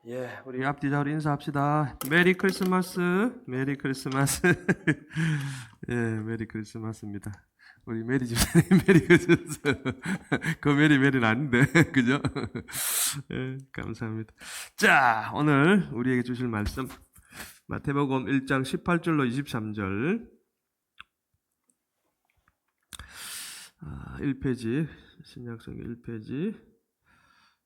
우리 앞뒤자로 인사합시다. 메리 크리스마스, 메리 크리스마스. 메리 크리스마스입니다. 우리 메리 집사님 메리 크리스마스. 그 메리는 아닌데, 그죠? 감사합니다. 자, 오늘 우리에게 주실 말씀 마태복음 1장 18절로 23절. 1페이지, 신약성경 1페이지.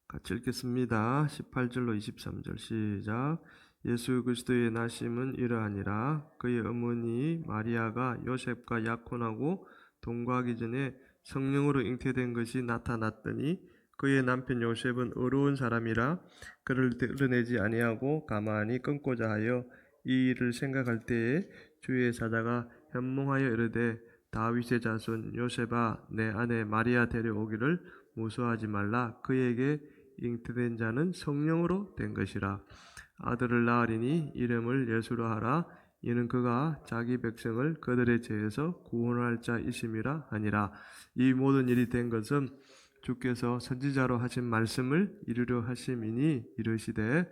같이 읽겠습니다. 18절로 23절 시작. 예수 그리스도의 나심은 이러하니라. 그의 어머니 마리아가 요셉과 약혼하고 동거하기 전에 성령으로 잉태된 것이 나타났더니 그의 남편 요셉은 어려운 사람이라 그를 드러내지 아니하고 가만히 끊고자 하여 이 일을 생각할 때에 주의 사자가 현몽하여 이르되 다윗의 자손 요셉아 내 아내 마리아 데려오기를 무서워하지 말라. 그에게 잉태된 자는 성령으로 된 것이라. 아들을 낳으리니 이름을 예수로 하라. 이는 그가 자기 백성을 그들의 죄에서 구원할 자이심이라 하니라. 이 모든 일이 된 것은 주께서 선지자로 하신 말씀을 이루려 하심이니 이르시되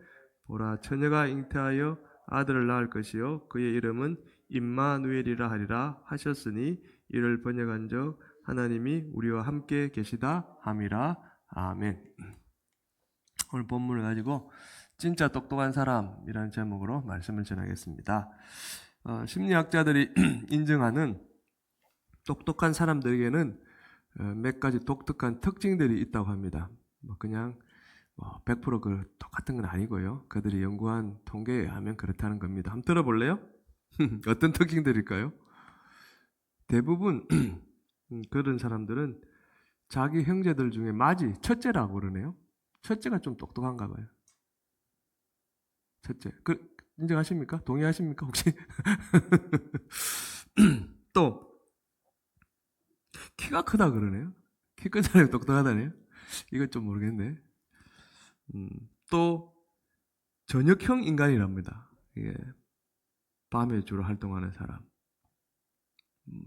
보라 처녀가 잉태하여 아들을 낳을 것이요 그의 이름은 임마누엘이라 하리라 하셨으니 이를 번역한즉 하나님이 우리와 함께 계시다 함이라. 아멘. 오늘 본문을 가지고 진짜 똑똑한 사람이라는 제목으로 말씀을 전하겠습니다. 심리학자들이 인정하는 똑똑한 사람들에게는 몇 가지 독특한 특징들이 있다고 합니다. 그냥 100% 똑같은 건 아니고요. 그들이 연구한 통계에 의하면 그렇다는 겁니다. 한번 들어볼래요? 어떤 특징들일까요? 대부분 그런 사람들은 자기 형제들 중에 맞이, 첫째라고 그러네요. 첫째가 좀 똑똑한가 봐요. 첫째. 인정하십니까? 동의하십니까? 혹시? 또, 키가 크다 그러네요. 키 큰 사람이 똑똑하다네요. 이건 좀 모르겠네. 또, 저녁형 인간이랍니다. 이게 밤에 주로 활동하는 사람.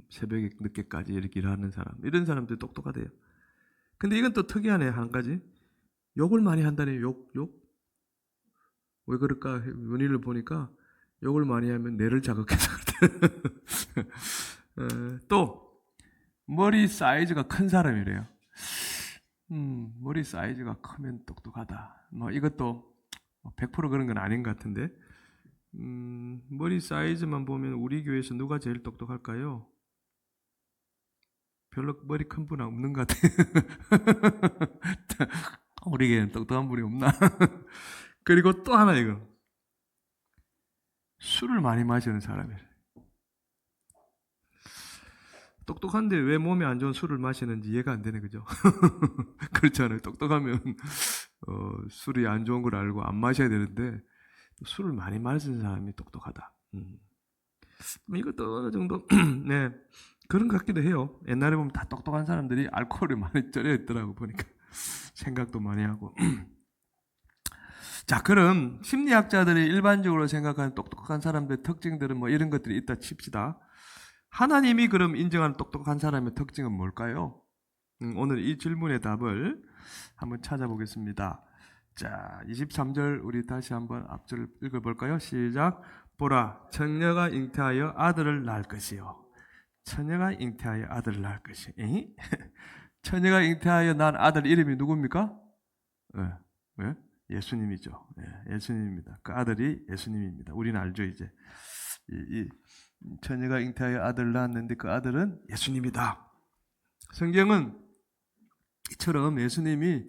새벽에 늦게까지 이렇게 일하는 사람. 이런 사람들이 똑똑하대요. 근데 이건 또 특이하네, 한 가지. 욕을 많이 한다네요. 욕. 왜 그럴까? 원인을 보니까 욕을 많이 하면 뇌를 자극해서 그렇대. 또 머리 사이즈가 큰 사람이래요. 머리 사이즈가 크면 똑똑하다. 이것도 100% 그런 건 아닌 것 같은데. 머리 사이즈만 보면 우리 교회에서 누가 제일 똑똑할까요? 별로 머리 큰 분 없는 것 같아요. 우리에게는 똑똑한 분이 없나? 그리고 또 하나 이거. 술을 많이 마시는 사람이래. 똑똑한데 왜 몸에 안 좋은 술을 마시는지 이해가 안 되네, 그죠? 그렇잖아요. 똑똑하면 술이 안 좋은 걸 알고 안 마셔야 되는데 술을 많이 마시는 사람이 똑똑하다. 이것도 어느 정도 네 그런 것 같기도 해요. 옛날에 보면 다 똑똑한 사람들이 알코올에 많이 쩔여 있더라고 보니까 생각도 많이 하고. 자, 그럼 심리학자들이 일반적으로 생각하는 똑똑한 사람들의 특징들은 이런 것들이 있다 칩시다. 하나님이 그럼 인정하는 똑똑한 사람의 특징은 뭘까요? 오늘 이 질문의 답을 한번 찾아보겠습니다. 자, 23절 우리 다시 한번 앞절을 읽어볼까요? 시작. 보라, 처녀가 잉태하여 아들을 낳을 것이요. 처녀가 잉태하여 아들을 낳을 것이. 처녀가 잉태하여 낳은 아들 이름이 누굽니까? 왜? 예수님이죠. 예수님입니다. 그 아들이 예수님입니다. 우리는 알죠, 이제. 이 처녀가 잉태하여 아들을 낳았는데 그 아들은 예수님이다. 성경은 이처럼 예수님이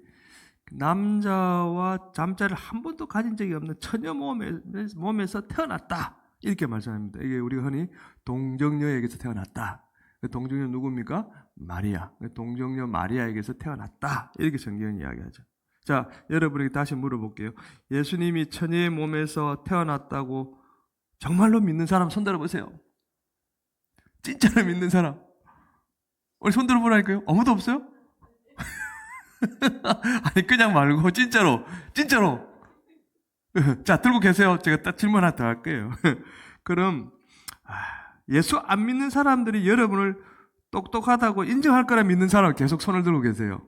남자와 잠자를 한 번도 가진 적이 없는 처녀 몸에서 태어났다. 이렇게 말씀합니다. 이게 우리가 흔히 동정녀에게서 태어났다. 동정녀 누굽니까? 마리아. 동정녀 마리아에게서 태어났다. 이렇게 성경은 이야기하죠. 자, 여러분에게 다시 물어볼게요. 예수님이 처녀의 몸에서 태어났다고 정말로 믿는 사람 손 들어보세요. 진짜로 믿는 사람. 우리 손 들어보라니까요. 아무도 없어요? 아니 그냥 말고 진짜로. 자, 들고 계세요. 제가 딱 질문 하나 더 할게요. 그럼 예수 안 믿는 사람들이 여러분을 똑똑하다고 인정할 거라 믿는 사람 계속 손을 들고 계세요.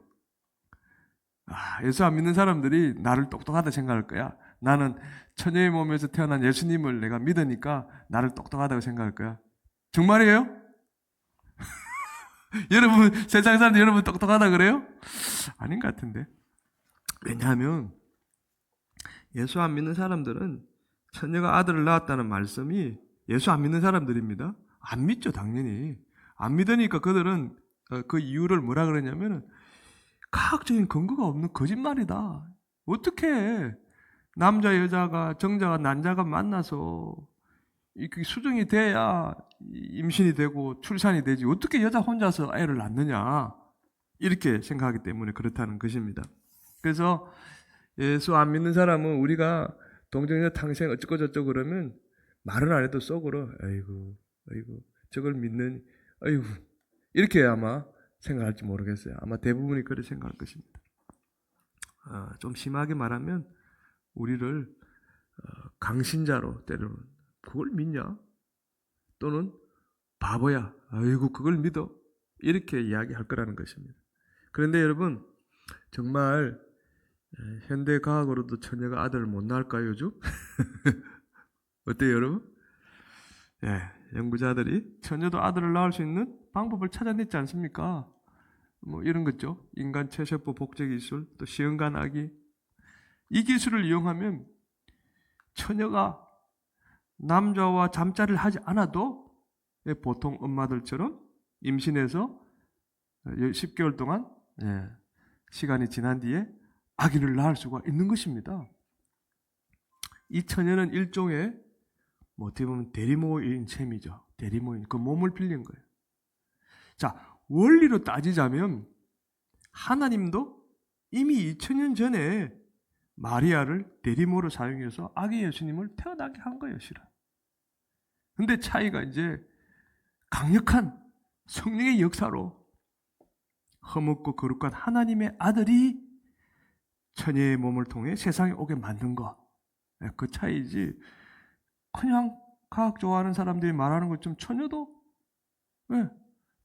예수 안 믿는 사람들이 나를 똑똑하다 생각할 거야. 나는 처녀의 몸에서 태어난 예수님을 내가 믿으니까 나를 똑똑하다고 생각할 거야. 정말이에요? 여러분, 세상 사람들 여러분 똑똑하다 그래요? 아닌 것 같은데. 왜냐하면 예수 안 믿는 사람들은 처녀가 아들을 낳았다는 말씀이 예수 안 믿는 사람들입니다. 안 믿죠, 당연히. 안 믿으니까 그들은 그 이유를 뭐라 그러냐면은 과학적인 근거가 없는 거짓말이다. 어떻게 남자 여자가 정자가 난자가 만나서 이 수정이 돼야 임신이 되고 출산이 되지 어떻게 여자 혼자서 애를 낳느냐 이렇게 생각하기 때문에 그렇다는 것입니다. 그래서 예수 안 믿는 사람은 우리가 동정녀 탕생 어쩌고 저쩌고 그러면 말은 안 해도 속으로 아이고 저걸 믿는 아이고 이렇게 아마 생각할지 모르겠어요. 아마 대부분이 그렇게 생각할 것입니다. 좀 심하게 말하면 우리를 강신자로 때로는 그걸 믿냐? 또는 바보야. 아이고 그걸 믿어. 이렇게 이야기할 거라는 것입니다. 그런데 여러분 정말 현대 과학으로도 처녀가 아들을 못 낳을까요 요즘? 어때요 여러분? 연구자들이 처녀도 아들을 낳을 수 있는 방법을 찾아냈지 않습니까? 뭐 이런 거죠. 인간 체세포 복제 기술, 또 시험관 아기. 이 기술을 이용하면 처녀가 남자와 잠자리를 하지 않아도 보통 엄마들처럼 임신해서 10개월 동안 시간이 지난 뒤에 아기를 낳을 수가 있는 것입니다. 이 처녀는 일종의 어떻게 보면 대리모인 셈이죠. 대리모인. 그 몸을 빌린 거예요. 자, 원리로 따지자면 하나님도 이미 2000년 전에 마리아를 대리모로 사용해서 아기 예수님을 태어나게 한 거예요, 실은. 근데 차이가 이제 강력한 성령의 역사로 험없고 거룩한 하나님의 아들이 처녀의 몸을 통해 세상에 오게 만든 것. 그 차이지. 그냥 과학 좋아하는 사람들이 말하는 것처럼 처녀도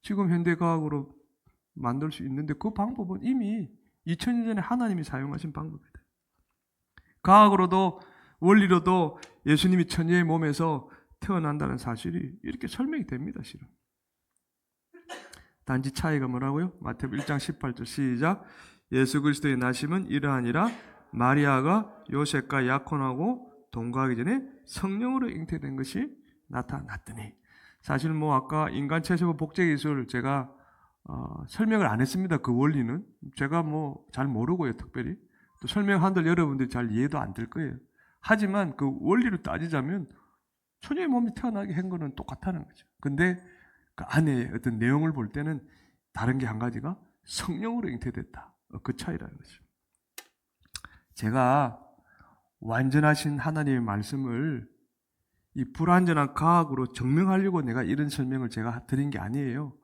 지금 현대 과학으로 만들 수 있는데 그 방법은 이미 2000년 전에 하나님이 사용하신 방법이다. 과학으로도 원리로도 예수님이 처녀의 몸에서 태어난다는 사실이 이렇게 설명이 됩니다. 실은. 단지 차이가 뭐라고요? 마태복음 1장 18절 시작. 예수 그리스도의 나심은 이러하니라 마리아가 요셉과 약혼하고 동거하기 전에 성령으로 잉태된 것이 나타났더니. 사실 뭐 아까 인간 체세포 복제 기술 제가 설명을 안 했습니다. 그 원리는 제가 뭐 잘 모르고요, 특별히 또 설명한들 여러분들이 잘 이해도 안 될 거예요. 하지만 그 원리로 따지자면 처녀의 몸이 태어나게 한 거는 똑같다는 거죠. 근데 그 안에 어떤 내용을 볼 때는 다른 게 한 가지가 성령으로 잉태됐다. 그 차이라는 거죠. 제가 완전하신 하나님의 말씀을 이 불완전한 과학으로 증명하려고 내가 이런 설명을 제가 드린 게 아니에요.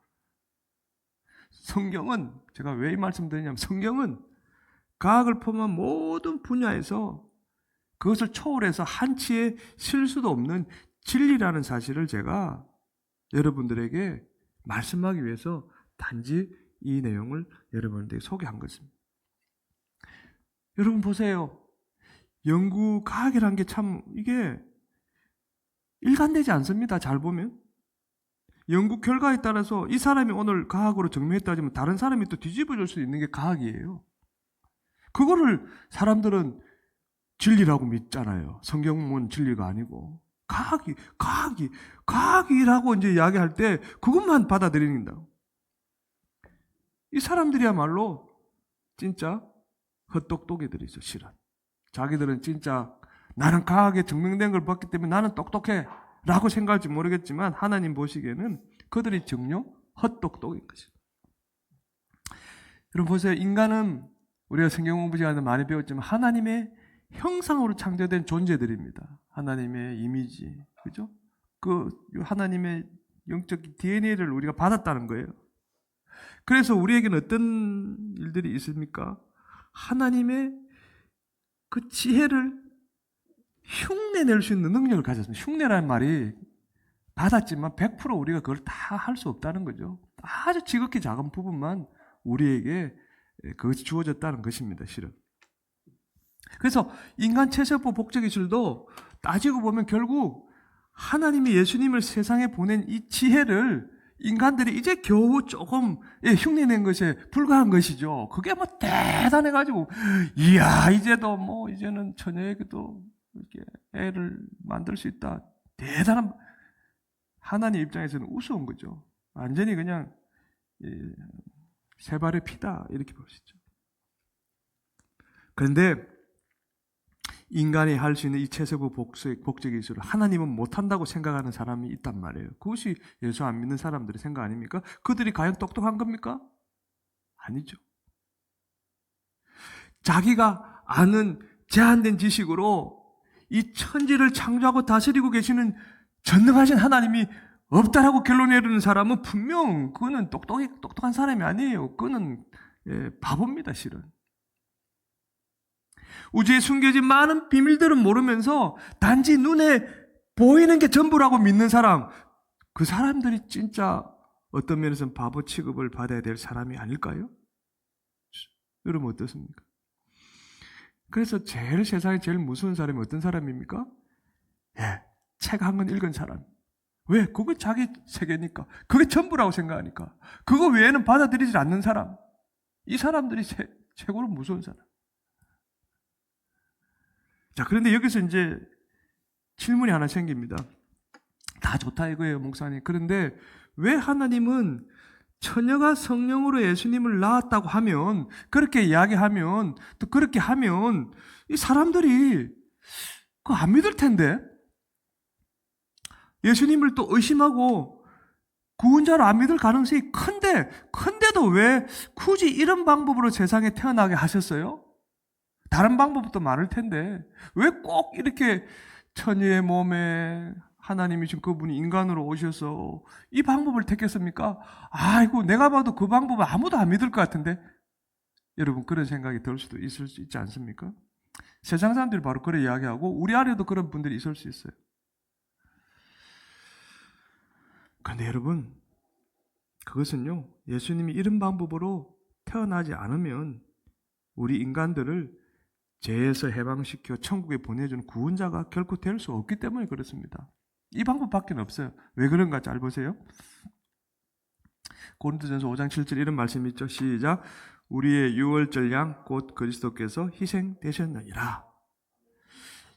성경은 제가 왜 이 말씀 드리냐면 성경은 과학을 포함한 모든 분야에서 그것을 초월해서 한치의 실수도 없는 진리라는 사실을 제가 여러분들에게 말씀하기 위해서 단지 이 내용을 여러분들에게 소개한 것입니다. 여러분 보세요. 연구 과학이라는 게 참 이게 일관되지 않습니다. 잘 보면. 연구 결과에 따라서 이 사람이 오늘 과학으로 증명했다지만 다른 사람이 또 뒤집어질 수 있는 게 과학이에요. 그거를 사람들은 진리라고 믿잖아요. 성경은 진리가 아니고. 과학이라고 이제 이야기할 때 그것만 받아들인다. 이 사람들이야말로 진짜 헛똑똑이들이죠, 실은. 자기들은 진짜 나는 과학에 증명된 걸 봤기 때문에 나는 똑똑해 라고 생각할지 모르겠지만 하나님 보시기에는 그들이 정녕 헛똑똑인 것이죠. 여러분 보세요. 인간은 우리가 성경 공부 시간에 많이 배웠지만 하나님의 형상으로 창조된 존재들입니다. 하나님의 이미지, 그죠? 그 하나님의 영적 DNA를 우리가 받았다는 거예요. 그래서 우리에게는 어떤 일들이 있습니까? 하나님의 그 지혜를 흉내낼 수 있는 능력을 가졌습니다. 흉내라는 말이 받았지만 100% 우리가 그걸 다 할 수 없다는 거죠. 아주 지극히 작은 부분만 우리에게 그것이 주어졌다는 것입니다. 실은. 그래서 인간 체세법 복제 기술도 따지고 보면 결국 하나님이 예수님을 세상에 보낸 이 지혜를 인간들이 이제 겨우 조금 흉내낸 것에 불과한 것이죠. 그게 뭐 대단해가지고, 이야, 이제는 처녀에게도 이렇게 애를 만들 수 있다. 대단한, 하나님 입장에서는 우스운 거죠. 완전히 그냥, 세 발의 피다. 이렇게 볼 수 있죠. 그런데, 인간이 할 수 있는 이 체세부 복제 기술을 하나님은 못한다고 생각하는 사람이 있단 말이에요. 그것이 예수 안 믿는 사람들의 생각 아닙니까? 그들이 과연 똑똑한 겁니까? 아니죠. 자기가 아는 제한된 지식으로 이 천지를 창조하고 다스리고 계시는 전능하신 하나님이 없다라고 결론 내리는 사람은 분명 그거는 똑똑한 사람이 아니에요. 그거는 바보입니다, 실은. 우주에 숨겨진 많은 비밀들은 모르면서 단지 눈에 보이는 게 전부라고 믿는 사람, 그 사람들이 진짜 어떤 면에서는 바보 취급을 받아야 될 사람이 아닐까요? 여러분 어떻습니까? 그래서 세상에 제일 무서운 사람이 어떤 사람입니까? 책 한 권 읽은 사람. 왜? 그거 자기 세계니까. 그게 전부라고 생각하니까. 그거 외에는 받아들이지 않는 사람. 이 사람들이 최고로 무서운 사람. 자, 그런데 여기서 이제 질문이 하나 생깁니다. 다 좋다 이거예요, 목사님. 그런데 왜 하나님은 처녀가 성령으로 예수님을 낳았다고 하면, 그렇게 이야기하면, 또 그렇게 하면, 이 사람들이 그거 안 믿을 텐데? 예수님을 또 의심하고 구원자로 안 믿을 가능성이 큰데도 왜 굳이 이런 방법으로 세상에 태어나게 하셨어요? 다른 방법도 많을 텐데 왜 꼭 이렇게 처녀의 몸에 하나님이신 그분이 인간으로 오셔서 이 방법을 택했습니까? 아이고, 내가 봐도 그 방법은 아무도 안 믿을 것 같은데. 여러분, 그런 생각이 들 수도 있을 수 있지 않습니까? 세상 사람들이 바로 그런 이야기하고 우리 안에도 그런 분들이 있을 수 있어요. 그런데 여러분, 그것은요, 예수님이 이런 방법으로 태어나지 않으면 우리 인간들을 죄에서 해방시켜 천국에 보내주는 구원자가 결코 될 수 없기 때문에 그렇습니다. 이 방법밖에 없어요. 왜 그런가 잘 보세요. 고린도전서 5장 7절 이런 말씀이 있죠. 시작. 우리의 유월절 양 곧 그리스도께서 희생되셨느니라.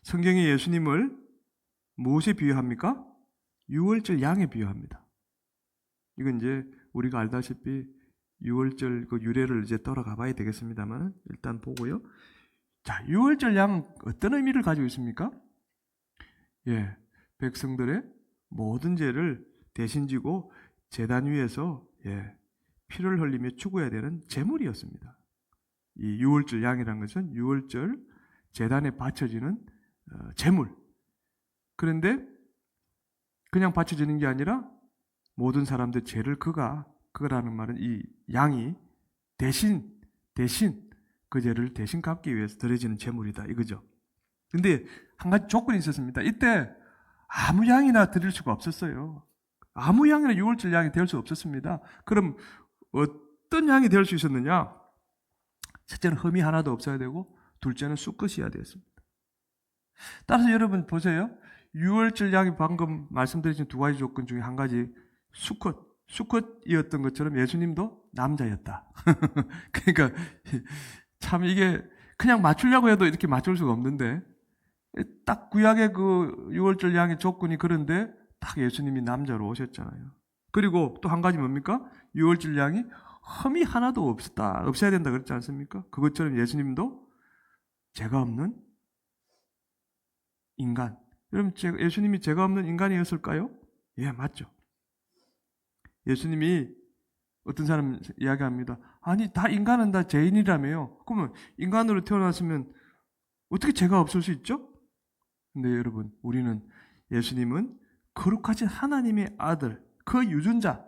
성경이 예수님을 무엇에 비유합니까? 유월절 양에 비유합니다. 이건 이제 우리가 알다시피 유월절 그 유래를 이제 따라가 봐야 되겠습니다만 일단 보고요. 자, 유월절 양은 어떤 의미를 가지고 있습니까? 백성들의 모든 죄를 대신 지고 제단 위에서 피를 흘리며 죽어야 되는 제물이었습니다. 이 유월절 양이라는 것은 유월절 제단에 바쳐지는 제물. 그런데 그냥 바쳐지는 게 아니라 모든 사람들 죄를 그거라는 말은 이 양이 대신 그 죄를 대신 갚기 위해서 드려지는 제물이다 이거죠. 근데 한 가지 조건이 있었습니다. 이때 아무 양이나 드릴 수가 없었어요. 아무 양이나 유월절 양이 될 수 없었습니다. 그럼 어떤 양이 될 수 있었느냐? 첫째는 흠이 하나도 없어야 되고 둘째는 수컷이어야 되었습니다. 따라서 여러분 보세요. 유월절 양이 방금 말씀드린 두 가지 조건 중에 한 가지 수컷이었던 것처럼 예수님도 남자였다. 그러니까 참 이게 그냥 맞추려고 해도 이렇게 맞출 수가 없는데 딱 구약의 그 유월절 양의 조건이 그런데 딱 예수님이 남자로 오셨잖아요. 그리고 또 한 가지 뭡니까? 유월절 양이 흠이 하나도 없어야 된다 그랬지 않습니까? 그것처럼 예수님도 죄가 없는 인간. 여러분, 예수님이 죄가 없는 인간이었을까요? 예, 맞죠. 예수님이 어떤 사람 이야기합니다. 아니, 다 인간은 다 죄인이라며요. 그러면 인간으로 태어났으면 어떻게 죄가 없을 수 있죠? 근데 여러분, 우리는 예수님은 거룩하신 하나님의 아들, 그 유전자,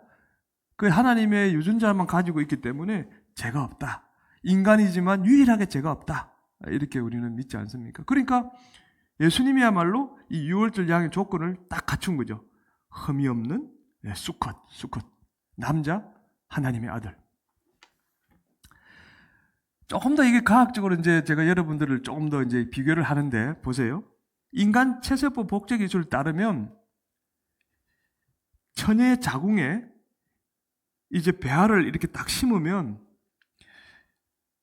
그 하나님의 유전자만 가지고 있기 때문에 죄가 없다. 인간이지만 유일하게 죄가 없다. 이렇게 우리는 믿지 않습니까? 그러니까 예수님이야말로 이 유월절 양의 조건을 딱 갖춘 거죠. 흠이 없는 수컷, 남자, 하나님의 아들. 조금 더 이게 과학적으로 이제 제가 여러분들을 조금 더 이제 비교를 하는데 보세요. 인간 체세포 복제 기술을 따르면 천의 자궁에 이제 배알을 이렇게 딱 심으면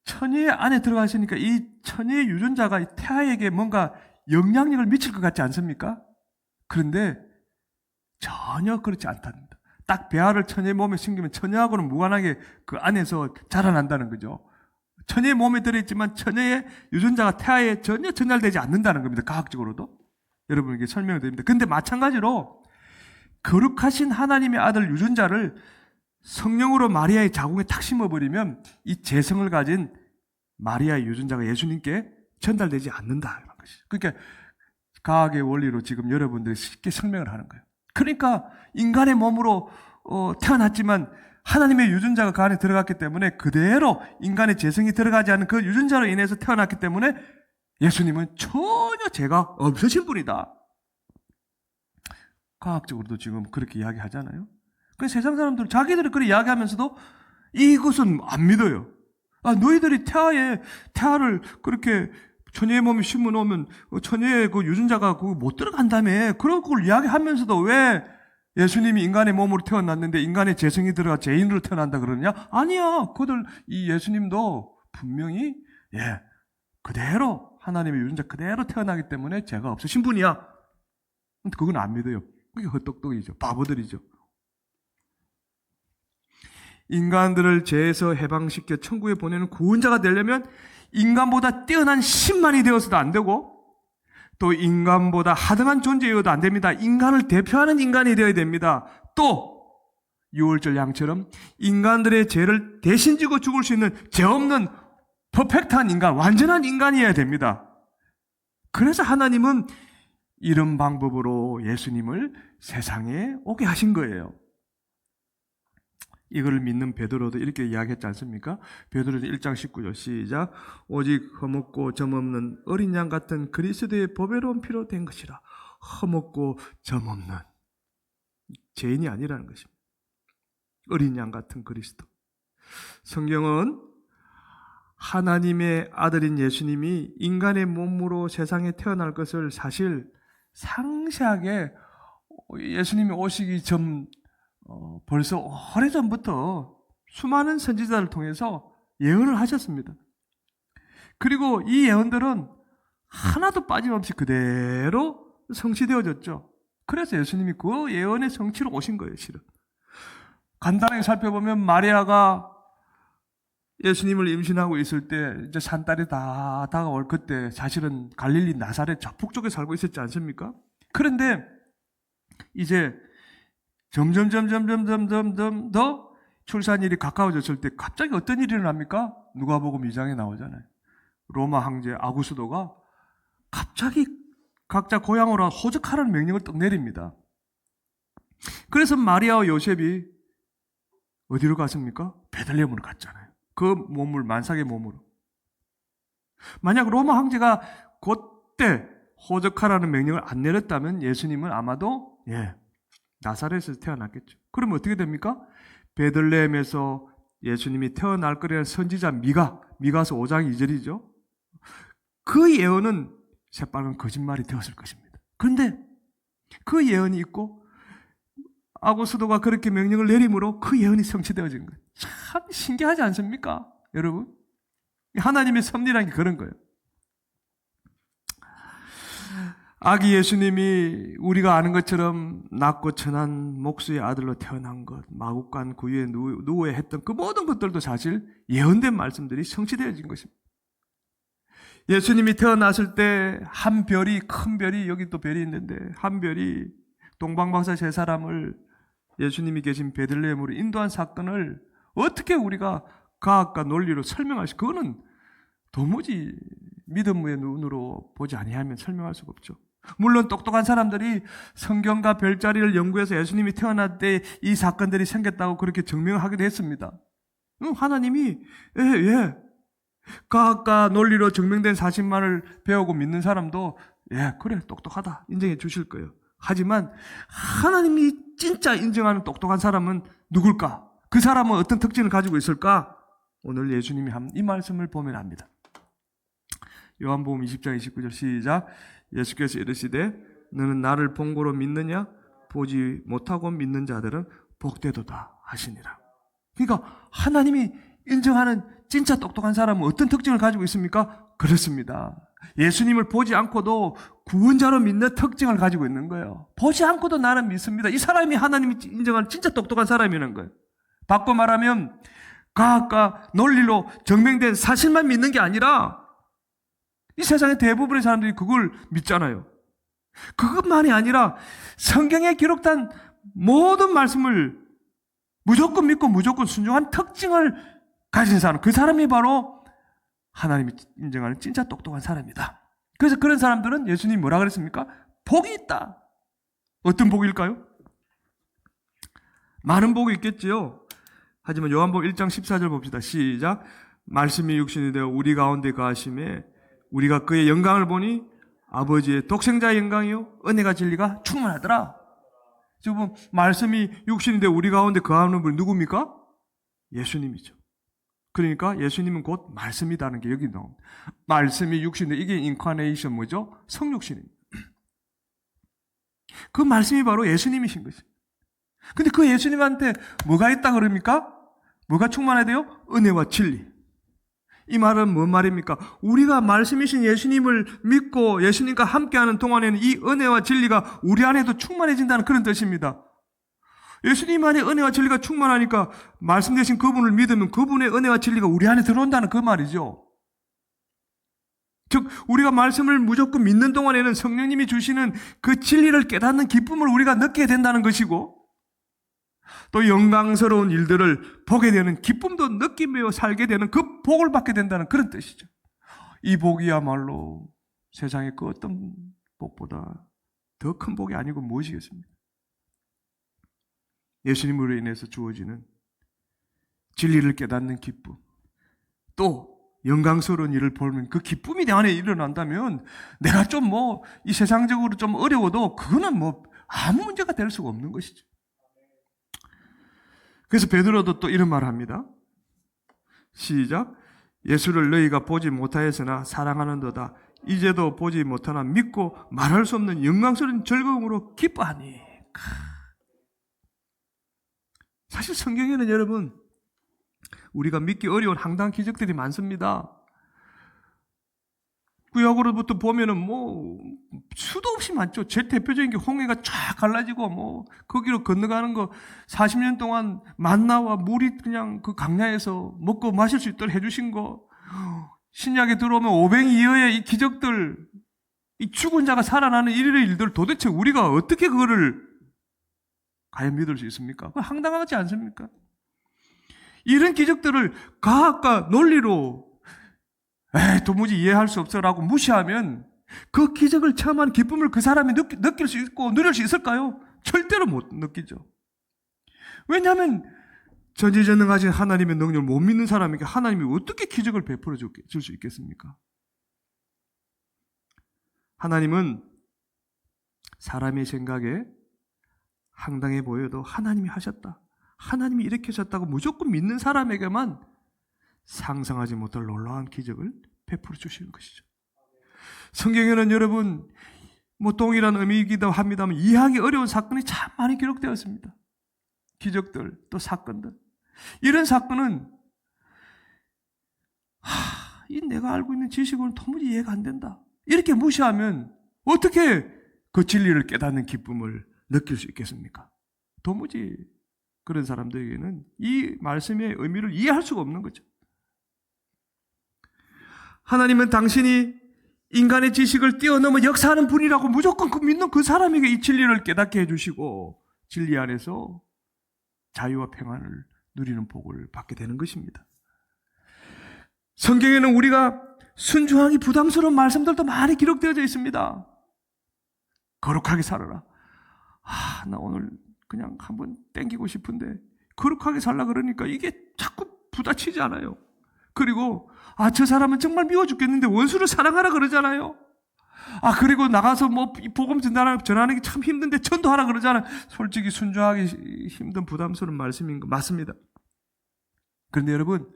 천의 안에 들어가 있으니까 이 천의 유전자가 이 태아에게 뭔가 영향력을 미칠 것 같지 않습니까? 그런데 전혀 그렇지 않답니다. 딱 배알을 천의 몸에 심기면 천여하고는 무관하게 그 안에서 자라난다는 거죠. 천의 몸에 들어있지만 천의 유전자가 태아에 전혀 전달되지 않는다는 겁니다. 과학적으로도. 여러분에게 설명을 드립니다. 근데 마찬가지로 거룩하신 하나님의 아들 유전자를 성령으로 마리아의 자궁에 탁 심어버리면 이 재성을 가진 마리아의 유전자가 예수님께 전달되지 않는다는 것이죠. 그러니까 과학의 원리로 지금 여러분들이 쉽게 설명을 하는 거예요. 그러니까 인간의 몸으로 태어났지만 하나님의 유전자가 그 안에 들어갔기 때문에 그대로 인간의 재성이 들어가지 않은 그 유전자로 인해서 태어났기 때문에 예수님은 전혀 죄가 없으신 분이다. 과학적으로도 지금 그렇게 이야기하잖아요. 그래서 세상 사람들은 자기들이 그렇게 이야기하면서도 이것은 안 믿어요. 너희들이 태아를 그렇게 처녀의 몸에 심어 놓으면 처녀의 그 유전자가 그거 못 들어간다며. 그런 걸 이야기하면서도 왜 예수님이 인간의 몸으로 태어났는데 인간의 재성이 들어가 죄인으로 태어난다 그러냐? 아니야. 그들 이 예수님도 분명히 그대로 하나님의 유전자 그대로 태어나기 때문에 죄가 없으신 분이야. 근데 그건 안 믿어요. 그게 헛똑똑이죠. 바보들이죠. 인간들을 죄에서 해방시켜 천국에 보내는 구원자가 되려면 인간보다 뛰어난 신만이 되어서도 안 되고 또 인간보다 하등한 존재여도 안 됩니다. 인간을 대표하는 인간이 되어야 됩니다. 또 유월절 양처럼 인간들의 죄를 대신 지고 죽을 수 있는 죄 없는 퍼펙트한 인간, 완전한 인간이어야 됩니다. 그래서 하나님은 이런 방법으로 예수님을 세상에 오게 하신 거예요. 이걸 믿는 베드로도 이렇게 이야기했지 않습니까? 베드로는 1장 19절 시작. 오직 흠없고 점없는 어린 양 같은 그리스도의 보배로운 피로 된 것이라. 흠없고 점없는 죄인이 아니라는 것입니다. 어린 양 같은 그리스도. 성경은 하나님의 아들인 예수님이 인간의 몸으로 세상에 태어날 것을 사실 상세하게 예수님이 오시기 전 벌써 오래전부터 수많은 선지자를 통해서 예언을 하셨습니다. 그리고 이 예언들은 하나도 빠짐없이 그대로 성취되어졌죠. 그래서 예수님이 그 예언의 성취로 오신 거예요, 실은. 간단하게 살펴보면 마리아가 예수님을 임신하고 있을 때 이제 산딸이 다 다가올 그때 사실은 갈릴리 나사렛 북쪽에 살고 있었지 않습니까? 그런데 이제 점점 더 출산일이 가까워졌을 때 갑자기 어떤 일이 일어납니까? 누가복음 2장에 나오잖아요. 로마 황제 아구스도가 갑자기 각자 고향으로 호적하라는 명령을 딱 내립니다. 그래서 마리아와 요셉이 어디로 갔습니까? 베들레헴으로 갔잖아요. 그 몸을 만삭의 몸으로. 만약 로마 황제가 그때 호적하라는 명령을 안 내렸다면 예수님은 아마도 나사렛에서 태어났겠죠. 그러면 어떻게 됩니까? 베들레헴에서 예수님이 태어날 거라는 선지자 미가서 5장 2절이죠. 그 예언은 새빨간 거짓말이 되었을 것입니다. 그런데 그 예언이 있고 아고스도가 그렇게 명령을 내림으로 그 예언이 성취되어진 거예요. 참 신기하지 않습니까? 여러분? 하나님의 섭리라는 게 그런 거예요. 아기 예수님이 우리가 아는 것처럼 낮고 천한 목수의 아들로 태어난 것, 마국간 구유에 누워야 했던 그 모든 것들도 사실 예언된 말씀들이 성취되어진 것입니다. 예수님이 태어났을 때 한 별이, 큰 별이, 여기 또 별이 있는데 한 별이 동방박사 세 사람을 예수님이 계신 베들레헴으로 인도한 사건을 어떻게 우리가 과학과 논리로 설명할 수, 그거는 도무지 믿음의 눈으로 보지 아니하면 설명할 수가 없죠. 물론 똑똑한 사람들이 성경과 별자리를 연구해서 예수님이 태어날 때 이 사건들이 생겼다고 그렇게 증명하기도 했습니다. 하나님이 과학과 논리로 증명된 사실만을 배우고 믿는 사람도 그래 똑똑하다 인정해 주실 거예요. 하지만 하나님이 진짜 인정하는 똑똑한 사람은 누굴까? 그 사람은 어떤 특징을 가지고 있을까? 오늘 예수님이 한 이 말씀을 보면 압니다. 요한복음 20장 29절 시작. 예수께서 이르시되 너는 나를 본고로 믿느냐? 보지 못하고 믿는 자들은 복되도다 하시니라. 그러니까 하나님이 인정하는 진짜 똑똑한 사람은 어떤 특징을 가지고 있습니까? 그렇습니다. 예수님을 보지 않고도 구원자로 믿는 특징을 가지고 있는 거예요. 보지 않고도 나는 믿습니다. 이 사람이 하나님이 인정하는 진짜 똑똑한 사람이라는 거예요. 바꿔 말하면 과학과 논리로 증명된 사실만 믿는 게 아니라 이 세상의 대부분의 사람들이 그걸 믿잖아요. 그것만이 아니라 성경에 기록된 모든 말씀을 무조건 믿고 무조건 순종한 특징을 가진 사람, 그 사람이 바로 하나님이 인정하는 진짜 똑똑한 사람이다. 그래서 그런 사람들은 예수님이 뭐라 그랬습니까? 복이 있다. 어떤 복일까요? 많은 복이 있겠지요. 하지만 요한복음 1장 14절 봅시다. 시작. 말씀이 육신이 되어 우리 가운데 거하심에 우리가 그의 영광을 보니 아버지의 독생자의 영광이요 은혜가 진리가 충만하더라. 지금 말씀이 육신이 되어 우리 가운데 거하는 분이 누굽니까? 예수님이죠. 그러니까 예수님은 곧 말씀이라는 게 여기 나옵니다. 말씀이 육신이 이게 인카네이션 뭐죠? 성육신입니다. 그 말씀이 바로 예수님이신 것이죠. 근데 그 예수님한테 뭐가 있다 그럽니까? 뭐가 충만해야 돼요? 은혜와 진리. 이 말은 뭔 말입니까? 우리가 말씀이신 예수님을 믿고 예수님과 함께하는 동안에는 이 은혜와 진리가 우리 안에도 충만해진다는 그런 뜻입니다. 예수님 안에 은혜와 진리가 충만하니까 말씀 되신 그분을 믿으면 그분의 은혜와 진리가 우리 안에 들어온다는 그 말이죠. 즉 우리가 말씀을 무조건 믿는 동안에는 성령님이 주시는 그 진리를 깨닫는 기쁨을 우리가 느끼게 된다는 것이고 또 영광스러운 일들을 보게 되는 기쁨도 느끼며 살게 되는 그 복을 받게 된다는 그런 뜻이죠. 이 복이야말로 세상의 그 어떤 복보다 더 큰 복이 아니고 무엇이겠습니까? 예수님으로 인해서 주어지는 진리를 깨닫는 기쁨, 또 영광스러운 일을 보면 그 기쁨이 내 안에 일어난다면 내가 좀 이 세상적으로 좀 어려워도 그거는 아무 문제가 될 수가 없는 것이죠. 그래서 베드로도 또 이런 말을 합니다. 시작. 예수를 너희가 보지 못하였으나 사랑하는도다. 이제도 보지 못하나 믿고 말할 수 없는 영광스러운 즐거움으로 기뻐하니. 사실 성경에는 여러분 우리가 믿기 어려운 황당한 기적들이 많습니다. 구약으로부터 보면은 수도 없이 많죠. 제일 대표적인 게 홍해가 쫙 갈라지고 거기로 건너가는 거 40년 동안 만나와 물이 그냥 그 강야에서 먹고 마실 수 있도록 해주신 거, 신약에 들어오면 오병이어의 이 기적들, 이 죽은 자가 살아나는 이런 일들 도대체 우리가 어떻게 그거를 과연 믿을 수 있습니까? 그거 황당하지 않습니까? 이런 기적들을 과학과 논리로 도무지 이해할 수 없어라고 무시하면 그 기적을 체험한 기쁨을 그 사람이 느낄 수 있고 누릴 수 있을까요? 절대로 못 느끼죠. 왜냐하면 전지전능하신 하나님의 능력을 못 믿는 사람에게 하나님이 어떻게 기적을 베풀어 줄 수 있겠습니까? 하나님은 사람의 생각에 황당해 보여도 하나님이 하셨다, 하나님이 이렇게 하셨다고 무조건 믿는 사람에게만 상상하지 못할 놀라운 기적을 베풀어 주시는 것이죠. 성경에는 여러분 동일한 의미이기도 합니다만 이해하기 어려운 사건이 참 많이 기록되었습니다. 기적들 또 사건들. 이런 사건은 이 내가 알고 있는 지식으로는 도무지 이해가 안 된다, 이렇게 무시하면 어떻게 그 진리를 깨닫는 기쁨을 느낄 수 있겠습니까? 도무지 그런 사람들에게는 이 말씀의 의미를 이해할 수가 없는 거죠. 하나님은 당신이 인간의 지식을 뛰어넘어 역사하는 분이라고 무조건 믿는 그 사람에게 이 진리를 깨닫게 해주시고 진리 안에서 자유와 평안을 누리는 복을 받게 되는 것입니다. 성경에는 우리가 순종하기 부담스러운 말씀들도 많이 기록되어져 있습니다. 거룩하게 살아라. 나 오늘 그냥 한번 땡기고 싶은데 거룩하게 살라 그러니까 이게 자꾸 부딪히지 않아요. 그리고 저 사람은 정말 미워 죽겠는데 원수를 사랑하라 그러잖아요. 그리고 나가서 복음 전하는 게 참 힘든데 전도하라 그러잖아요. 솔직히 순종하기 힘든 부담스러운 말씀인 거 맞습니다. 그런데 여러분,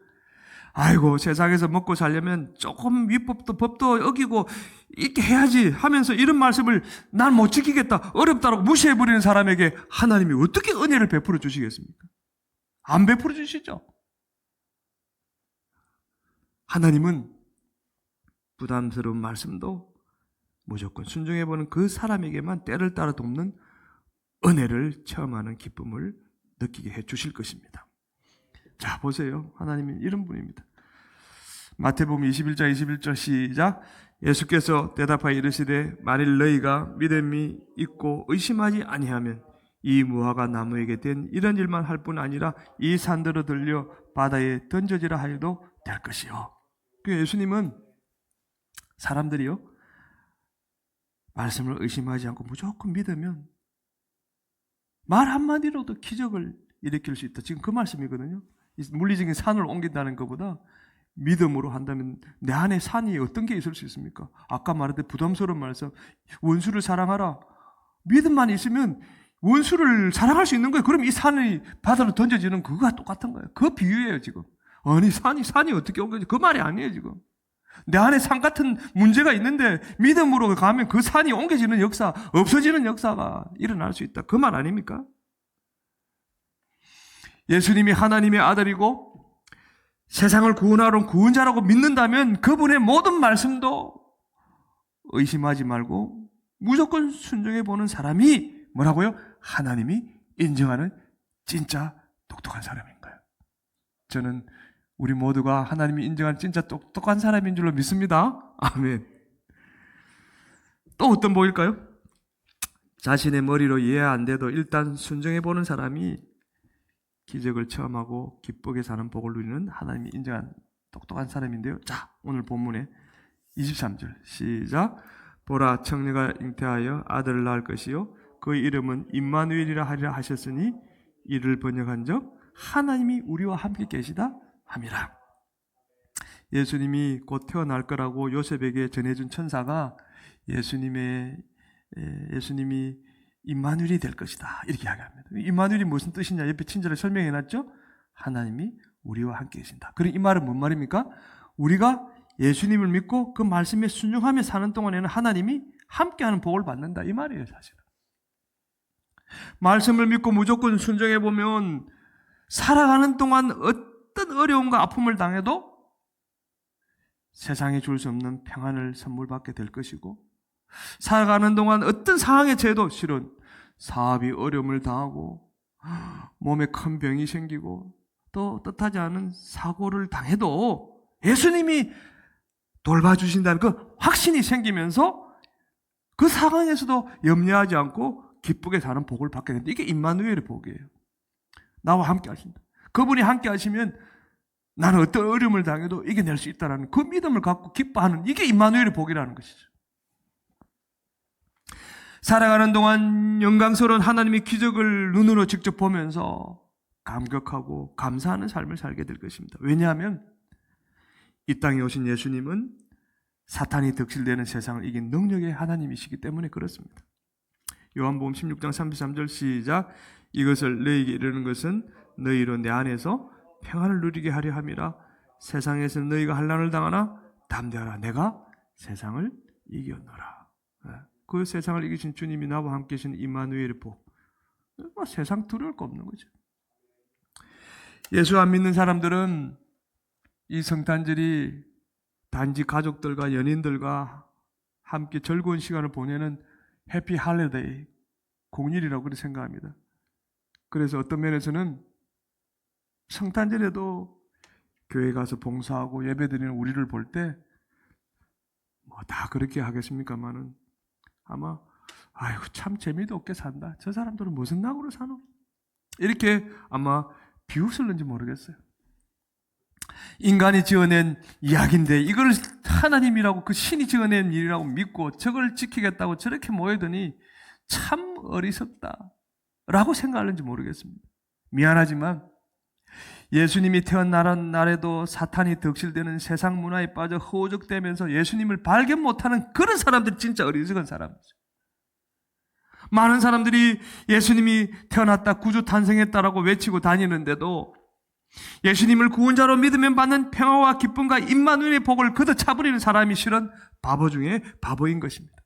아이고 세상에서 먹고 살려면 조금 위법도 법도 어기고 이렇게 해야지 하면서 이런 말씀을 난 못 지키겠다, 어렵다라고 무시해버리는 사람에게 하나님이 어떻게 은혜를 베풀어 주시겠습니까? 안 베풀어 주시죠. 하나님은 부담스러운 말씀도 무조건 순종해보는 그 사람에게만 때를 따라 돕는 은혜를 체험하는 기쁨을 느끼게 해주실 것입니다. 자, 보세요. 하나님은 이런 분입니다. 마태복음 21장 21절 시작. 예수께서 대답하여 이르시되 만일 너희가 믿음이 있고 의심하지 아니하면 이 무화과 나무에게 된 이런 일만 할 뿐 아니라 이 산들어 들려 바다에 던져지라 하여도 될 것이요. 그 예수님은 사람들이요 말씀을 의심하지 않고 무조건 믿으면 말 한마디로도 기적을 일으킬 수 있다. 지금 그 말씀이거든요. 물리적인 산을 옮긴다는 것보다 믿음으로 한다면 내 안에 산이 어떤 게 있을 수 있습니까? 아까 말했듯 부담스러운 말씀, 원수를 사랑하라. 믿음만 있으면 원수를 사랑할 수 있는 거예요. 그럼 이 산이 바다로 던져지는 그거가 똑같은 거예요. 그 비유예요 지금. 아니 산이 어떻게 옮겨지? 그 말이 아니에요 지금. 내 안에 산 같은 문제가 있는데 믿음으로 가면 그 산이 옮겨지는 역사, 없어지는 역사가 일어날 수 있다. 그 말 아닙니까? 예수님이 하나님의 아들이고 세상을 구원하러 온 구원자라고 믿는다면 그분의 모든 말씀도 의심하지 말고 무조건 순종해 보는 사람이 뭐라고요? 하나님이 인정하는 진짜 똑똑한 사람인 거예요. 저는 우리 모두가 하나님이 인정하는 진짜 똑똑한 사람인 줄로 믿습니다. 아멘. 또 어떤 복일까요? 자신의 머리로 이해 안 돼도 일단 순종해 보는 사람이 기적을 체험하고 기쁘게 사는 복을 누리는 하나님이 인정한 똑똑한 사람인데요. 자, 오늘 본문에 23절 시작. 보라, 청녀가 잉태하여 아들을 낳을 것이요 그의 이름은 임마누엘이라 하리라 하셨으니 이를 번역한즉 하나님이 우리와 함께 계시다 함이라. 예수님이 곧 태어날 거라고 요셉에게 전해준 천사가 예수님이 임마누엘이 될 것이다 이렇게 이야기합니다. 임마누엘이 무슨 뜻이냐 옆에 친절하게 설명해놨죠. 하나님이 우리와 함께 계신다. 그럼 이 말은 뭔 말입니까? 우리가 예수님을 믿고 그 말씀에 순종하며 사는 동안에는 하나님이 함께하는 복을 받는다 이 말이에요. 사실은 말씀을 믿고 무조건 순종해보면 살아가는 동안 어떤 어려움과 아픔을 당해도 세상에 줄 수 없는 평안을 선물 받게 될 것이고, 살아가는 동안 어떤 상황에 처해도 실은 사업이 어려움을 당하고 몸에 큰 병이 생기고 또 뜻하지 않은 사고를 당해도 예수님이 돌봐주신다는 그 확신이 생기면서 그 상황에서도 염려하지 않고 기쁘게 사는 복을 받게 된다. 이게 임마누엘의 복이에요. 나와 함께 하신다. 그분이 함께 하시면 나는 어떤 어려움을 당해도 이겨낼 수 있다는 그 믿음을 갖고 기뻐하는 이게 임마누엘의 복이라는 것이죠. 살아가는 동안 영광스러운 하나님의 기적을 눈으로 직접 보면서 감격하고 감사하는 삶을 살게 될 것입니다. 왜냐하면 이 땅에 오신 예수님은 사탄이 득실되는 세상을 이긴 능력의 하나님이시기 때문에 그렇습니다. 요한복음 16장 33절 시작. 이것을 너희에게 이르는 것은 너희로 내 안에서 평안을 누리게 하려 함이라. 세상에서 너희가 환난을 당하나 담대하라. 내가 세상을 이겼노라. 그 세상을 이기신 주님이 나와 함께 계신 임마누엘의 복. 세상 두려울 거 없는 거죠. 예수 안 믿는 사람들은 이 성탄절이 단지 가족들과 연인들과 함께 즐거운 시간을 보내는 해피 할리데이, 공휴일이라고 그렇게 생각합니다. 그래서 어떤 면에서는 성탄절에도 교회 가서 봉사하고 예배드리는 우리를 볼 때 뭐 다 그렇게 하겠습니까만은 아마 아이고 참 재미도 없게 산다. 저 사람들은 무슨 낙으로 사노? 이렇게 아마 비웃을는지 모르겠어요. 인간이 지어낸 이야기인데 이걸 하나님이라고 그 신이 지어낸 일이라고 믿고 저걸 지키겠다고 저렇게 모이더니 참 어리석다라고 생각하는지 모르겠습니다. 미안하지만 예수님이 태어난 날에도 사탄이 득실되는 세상 문화에 빠져 허우적대면서 예수님을 발견 못하는 그런 사람들이 진짜 어리석은 사람이죠. 많은 사람들이 예수님이 태어났다 구주 탄생했다라고 외치고 다니는데도 예수님을 구원자로 믿으면 받는 평화와 기쁨과 임마누엘의 복을 걷어차버리는 사람이 실은 바보 중에 바보인 것입니다.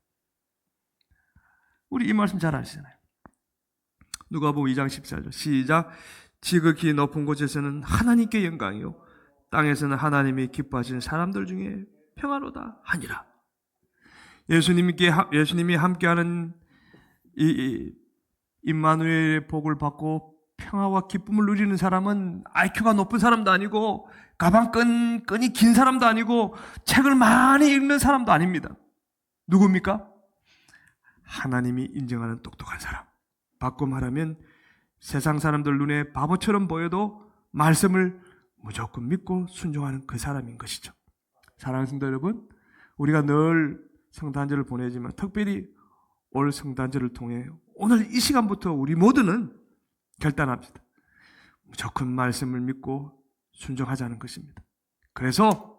우리 이 말씀 잘 아시잖아요. 누가복음 2장 14절 시작. 지극히 높은 곳에서는 하나님께 영광이요 땅에서는 하나님이 기뻐하시는 사람들 중에 평화로다 하니라. 예수님이 함께하는 이 임마누엘의 복을 받고 평화와 기쁨을 누리는 사람은 IQ가 높은 사람도 아니고 가방끈이 긴 사람도 아니고 책을 많이 읽는 사람도 아닙니다. 누굽니까? 하나님이 인정하는 똑똑한 사람. 바꿔 말하면 세상 사람들 눈에 바보처럼 보여도 말씀을 무조건 믿고 순종하는 그 사람인 것이죠. 사랑하는 성도 여러분, 우리가 늘 성탄절을 보내지만 특별히 올 성탄절을 통해 오늘 이 시간부터 우리 모두는 결단합시다. 무조건 말씀을 믿고 순종하자는 것입니다. 그래서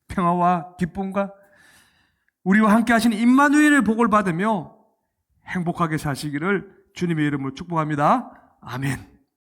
평화와 기쁨과 우리와 함께 하시는 임마누엘의 복을 받으며 행복하게 사시기를 주님의 이름으로 축복합니다. 아멘.